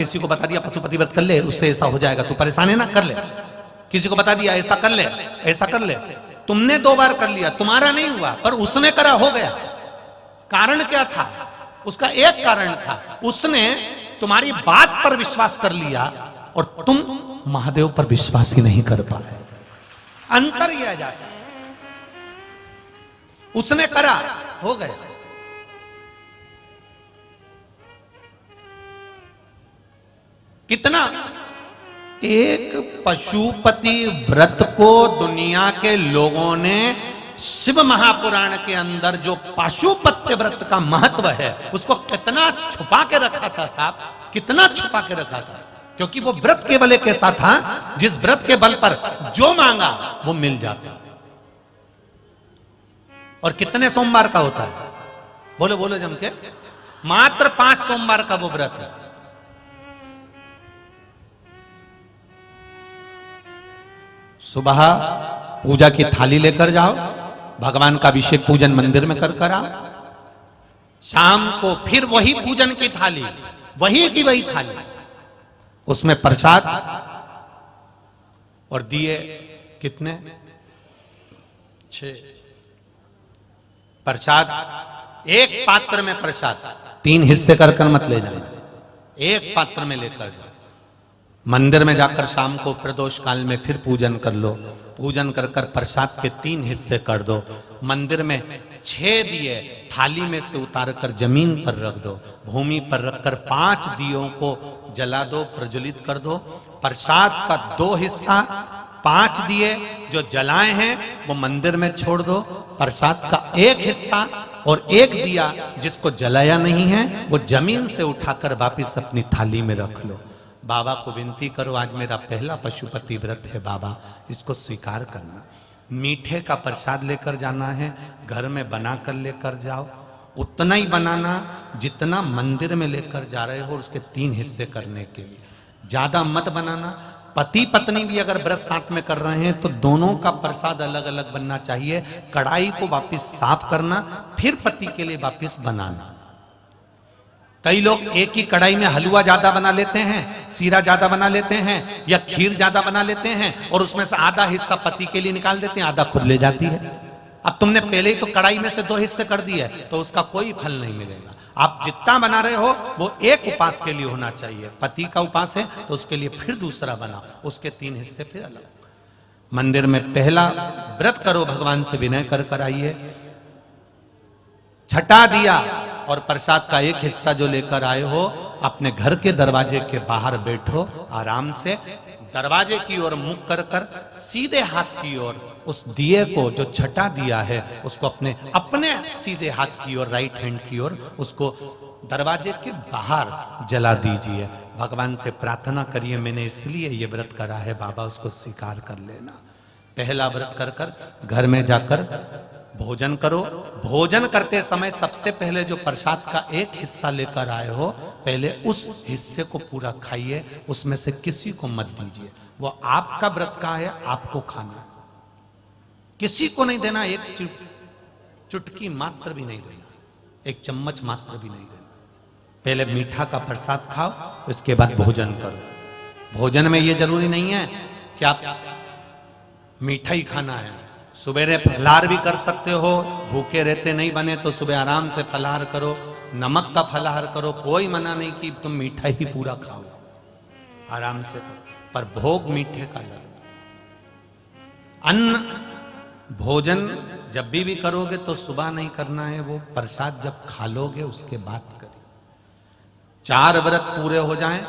किसी को बता दिया पशुपति व्रत कर ले, उससे ऐसा हो जाएगा, तू परेशान है ना, कर ले। किसी को बता दिया ऐसा कर ले, ऐसा कर ले, तुमने 2 बार कर लिया, तुम्हारा नहीं हुआ, पर उसने करा, हो गया। कारण क्या था? उसका एक कारण था, उसने तुम्हारी बात पर विश्वास कर लिया और तुम महादेव पर विश्वास ही नहीं कर पाए। अंतर यह जाता, उसने करा, हो गया। कितना? एक पशुपति व्रत को दुनिया के लोगों ने शिव महापुराण के अंदर जो पशुपति व्रत का महत्व है उसको कितना छुपा के रखा था साहब, कितना छुपा के रखा था। क्योंकि वो व्रत केवल एक ऐसा था जिस व्रत के बल पर जो मांगा वो मिल जाता। और कितने सोमवार का होता है? बोलो बोलो जम के। मात्र 5 सोमवार का वो व्रत है। सुबह पूजा की थाली लेकर जाओ, भगवान का अभिषेक पूजन मंदिर में कर आओ। शाम को फिर वही पूजन की थाली, वही की वही थाली, उसमें प्रसाद और दिए कितने? 6 प्रसाद। एक पात्र में प्रसाद 3 हिस्से कर मत ले जाना, एक पात्र में लेकर जाओ। मंदिर में जाकर शाम को प्रदोष काल में फिर पूजन कर लो, पूजन कर प्रसाद के 3 हिस्से कर दो। मंदिर में 6 दिए थाली में से उतार कर जमीन पर रख दो, भूमि पर रखकर 5 दियों को जला दो, प्रज्वलित कर दो। प्रसाद का 2 हिस्सा, 5 दिए जो जलाए हैं वो मंदिर में छोड़ दो। प्रसाद का 1 हिस्सा और 1 दिया जिसको जलाया नहीं है वो जमीन से उठाकर वापिस अपनी थाली में रख लो। बाबा को विनती करो, आज मेरा पहला पशुपति व्रत है बाबा, इसको स्वीकार करना। मीठे का प्रसाद लेकर जाना है, घर में बना कर लेकर जाओ, उतना ही बनाना जितना मंदिर में लेकर जा रहे हो, उसके 3 हिस्से करने के लिए। ज्यादा मत बनाना। पति पत्नी भी अगर व्रत साथ में कर रहे हैं तो दोनों का प्रसाद अलग अलग बनना चाहिए। कढ़ाई को वापिस साफ करना, फिर पति के लिए वापिस बनाना। कई लोग एक ही कढ़ाई में हलवा ज्यादा बना लेते हैं, सीरा ज्यादा बना लेते हैं या खीर ज्यादा बना लेते हैं और उसमें से आधा हिस्सा पति के लिए निकाल देते हैं, आधा खुद ले जाती है। अब तुमने पहले ही तो कढ़ाई में से 2 हिस्से कर दिए तो उसका कोई फल नहीं मिलेगा। आप जितना बना रहे हो वो एक उपास के लिए होना चाहिए। पति का उपास है तो उसके लिए फिर दूसरा बनाओ, उसके 3 हिस्से फिर अलग। मंदिर में पहला व्रत करो, भगवान से विनय कर आइए। छठा दिया और प्रसाद का 1 हिस्सा जो लेकर आए हो अपने घर के दरवाजे के बाहर बैठो, आराम से दरवाजे की ओर मुख कर सीधे हाथ की ओर उस दिए को, जो छठा दिया है, उसको अपने सीधे हाथ की ओर, राइट हैंड की ओर उसको दरवाजे के बाहर जला दीजिए। भगवान से प्रार्थना करिए, मैंने इसलिए ये व्रत करा है बाबा, उसको स्वीकार कर लेना। पहला व्रत कर घर में जाकर भोजन करो। भोजन करते समय सबसे पहले जो प्रसाद का 1 हिस्सा लेकर आए हो, पहले उस हिस्से को पूरा खाइए, उसमें से किसी को मत दीजिए। वो आपका व्रत का है, आपको खाना है, किसी को नहीं देना। एक चुटकी मात्र भी नहीं देना, 1 चम्मच मात्र भी नहीं देना। पहले मीठा का प्रसाद खाओ, उसके बाद भोजन करो। भोजन में ये जरूरी नहीं है कि आप मीठा ही खाना है। सुबेरे फलाहार भी कर सकते हो, भूखे रहते नहीं बने तो सुबह आराम से फलाहार करो, नमक का फलाहार करो, कोई मना नहीं कि तुम मीठा ही पूरा खाओ, आराम से। पर भोग मीठे का लग। अन्न भोजन जब भी करोगे तो सुबह नहीं करना है, वो प्रसाद जब खा लोगे उसके बाद करिए। 4 व्रत पूरे हो जाएं,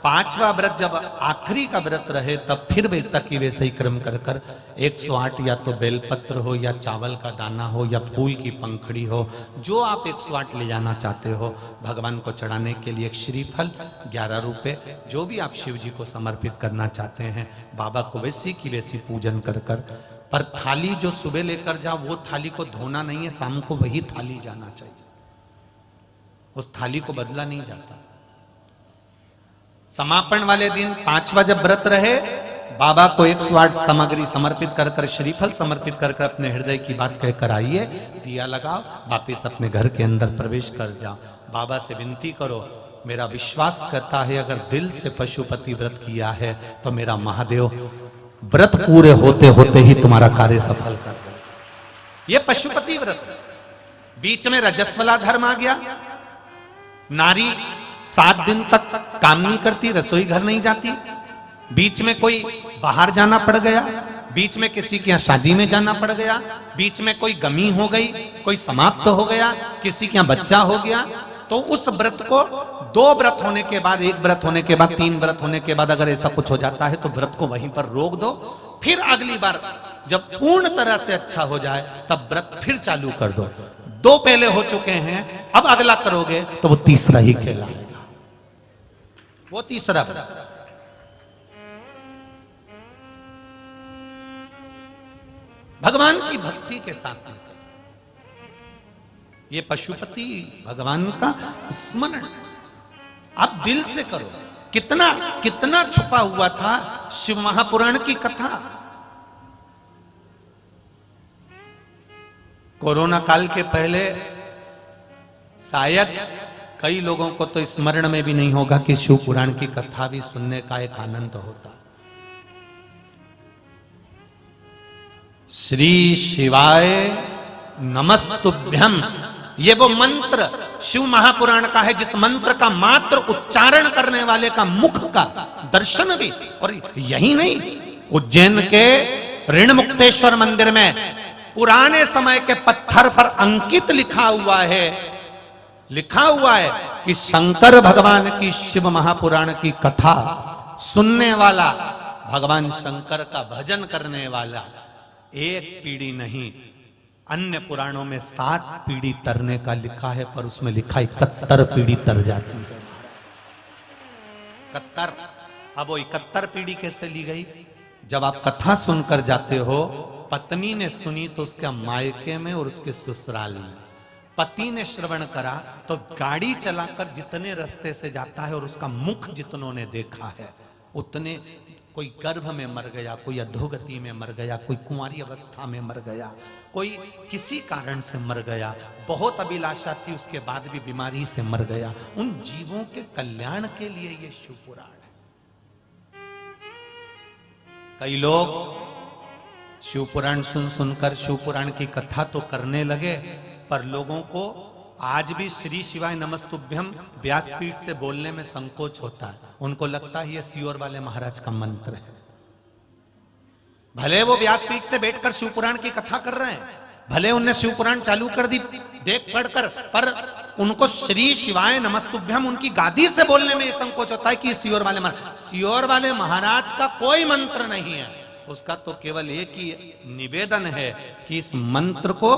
5वां व्रत जब आखिरी का व्रत रहे तब फिर वैसा की वैसे ही क्रम कर 108 या तो बेलपत्र हो या चावल का दाना हो या फूल की पंखड़ी हो, जो आप 108 ले जाना चाहते हो भगवान को चढ़ाने के लिए। एक श्रीफल 11 रुपए, जो भी आप शिव जी को समर्पित करना चाहते हैं, बाबा को वैसी की वैसी पूजन कर। पर थाली जो सुबह लेकर जाओ वो थाली को धोना नहीं है, शाम को वही थाली जाना चाहिए, उस थाली को बदला नहीं जाता। समापन वाले दिन 5वां जब व्रत रहे, बाबा को 108 सामग्री समर्पित कर श्रीफल समर्पित कर अपने हृदय की बात कहकर आइए, दिया लगाओ, वापिस अपने घर के अंदर प्रवेश कर जाओ। बाबा से विनती करो, मेरा विश्वास करता है अगर दिल से पशुपति व्रत किया है तो मेरा महादेव व्रत पूरे होते होते ही तुम्हारा कार्य सफल कर दे। ये पशुपति व्रत। बीच में रजस्वला धर्म आ गया, नारी 7 दिन तक काम नहीं करती, रसोई घर नहीं जाती। बीच में कोई बाहर जाना पड़ गया, बीच में किसी के यहाँ शादी में जाना पड़ गया, बीच में कोई गमी हो गई, कोई समाप्त हो गया, किसी के यहाँ बच्चा हो गया, तो उस व्रत को 2 व्रत होने के बाद, 1 व्रत होने के बाद, 3 व्रत होने के बाद अगर ऐसा कुछ हो जाता है तो व्रत को वहीं पर रोक दो। फिर अगली बार जब पूर्ण तरह से अच्छा हो जाए तब व्रत फिर चालू कर दो। 2 पहले हो चुके हैं, अब अगला करोगे तो वो तीसरा ही कहलाएगा, वो तीसरा व्रत। भगवान की भक्ति के साथ में ये पशुपति भगवान का स्मरण आप दिल से करो। कितना कितना छुपा हुआ था शिव महापुराण की कथा। कोरोना काल के पहले शायद कई लोगों को तो स्मरण में भी नहीं होगा कि शिव पुराण की कथा भी सुनने का एक आनंद होता। श्री शिवाय नमस्तुभ्यम, ये वो मंत्र शिव महापुराण का है जिस मंत्र का मात्र उच्चारण करने वाले का मुख का दर्शन भी। और यही नहीं, उज्जैन के ऋणमुक्तेश्वर मंदिर में पुराने समय के पत्थर पर अंकित लिखा हुआ है कि शंकर भगवान की शिव महापुराण की कथा सुनने वाला, भगवान शंकर का भजन करने वाला 1 पीढ़ी नहीं, अन्य पुराणों में 7 पीढ़ी तरने का लिखा है, पर उसमें लिखा 71 पीढ़ी तर जाती है। 71। अब वो 71 पीढ़ी कैसे ली गई? जब आप कथा सुनकर जाते हो, पत्नी ने सुनी तो उसके मायके में और उसके ससुराल में, पति ने श्रवण करा तो गाड़ी चलाकर जितने रास्ते से जाता है और उसका मुख जितनों ने देखा है उतने, कोई गर्भ में मर गया, कोई अधोगति में मर गया, कोई कुंवारी अवस्था में मर गया, कोई किसी कारण से मर गया, बहुत अभिलाषा थी उसके बाद भी बीमारी से मर गया। उन जीवों के कल्याण के लिए ये शिव पुराण है। कई लोग शिव पुराण सुन सुनकर शिव पुराण की कथा तो करने लगे, पर लोगों को आज भी श्री शिवाय नमस्तुभ्यम व्यासपीठ से बोलने में संकोच होता है। उनको लगता है ये सियोर वाले महाराज का मंत्र है। भले वो व्यासपीठ से बैठकर शिव पुराण की कथा कर रहे हैं, भले उनने शिव पुराण चालू कर दी देख पढ़कर, पर उनको श्री शिवाय नमस्तुभ्यम उनकी गादी से बोलने में ये संकोच होता है कि सियोर वाले महाराज का कोई मंत्र नहीं है। उसका तो केवल एक ही निवेदन है कि इस मंत्र को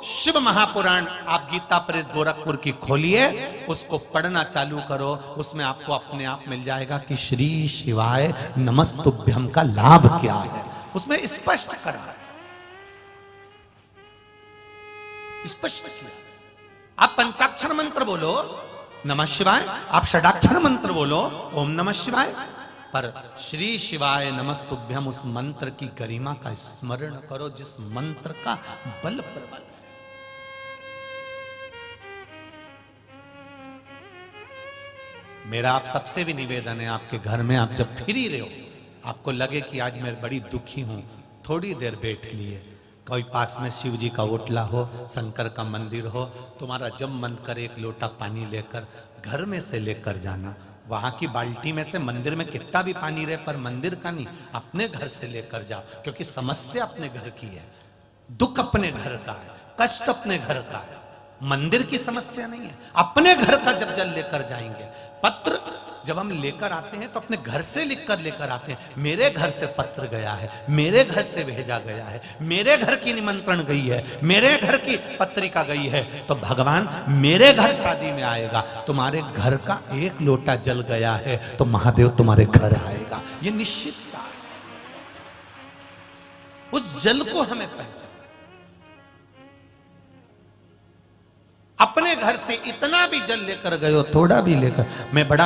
शिव महापुराण आप गीता प्रेस गोरखपुर की खोलिए, उसको पढ़ना चालू करो, उसमें आपको अपने आप मिल जाएगा कि श्री शिवाय नमस्तुभ्यम का लाभ क्या है। उसमें स्पष्ट करा है, स्पष्ट किया। आप पंचाक्षर मंत्र बोलो नमः शिवाय, आप षडाक्षर मंत्र बोलो ओम नमः शिवाय, पर श्री शिवाय नमस्तुभ्यम उस मंत्र की गरिमा का स्मरण करो जिस मंत्र का बल प्रबल है। मेरा आप सबसे भी निवेदन है, आपके घर में आप जब फिर ही रहे हो, आपको लगे कि आज मैं बड़ी दुखी हूं, थोड़ी देर बैठ लिए, कोई पास में शिव जी का ओटला हो, शंकर का मंदिर हो, तुम्हारा जब मन करे 1 लोटा पानी लेकर घर में से लेकर जाना। वहां की बाल्टी में से मंदिर में कितना भी पानी रहे, पर मंदिर का नहीं, अपने घर से लेकर जाओ, क्योंकि समस्या अपने घर की है, दुख अपने घर का है, कष्ट अपने घर का है, मंदिर की समस्या नहीं है। अपने घर का जब जल लेकर जाएंगे, पत्र जब हम लेकर आते हैं तो अपने घर से लिखकर लेकर आते हैं। मेरे घर से पत्र गया है, मेरे घर से भेजा गया है, मेरे घर की निमंत्रण गई है, मेरे घर की पत्रिका गई है, तो भगवान मेरे घर शादी में आएगा। तुम्हारे घर का 1 लोटा जल गया है तो महादेव तुम्हारे घर आएगा, ये निश्चित है। उस जल को हमें पहचान, अपने घर से इतना भी जल लेकर गए हो, थोड़ा भी लेकर, मैं बड़ा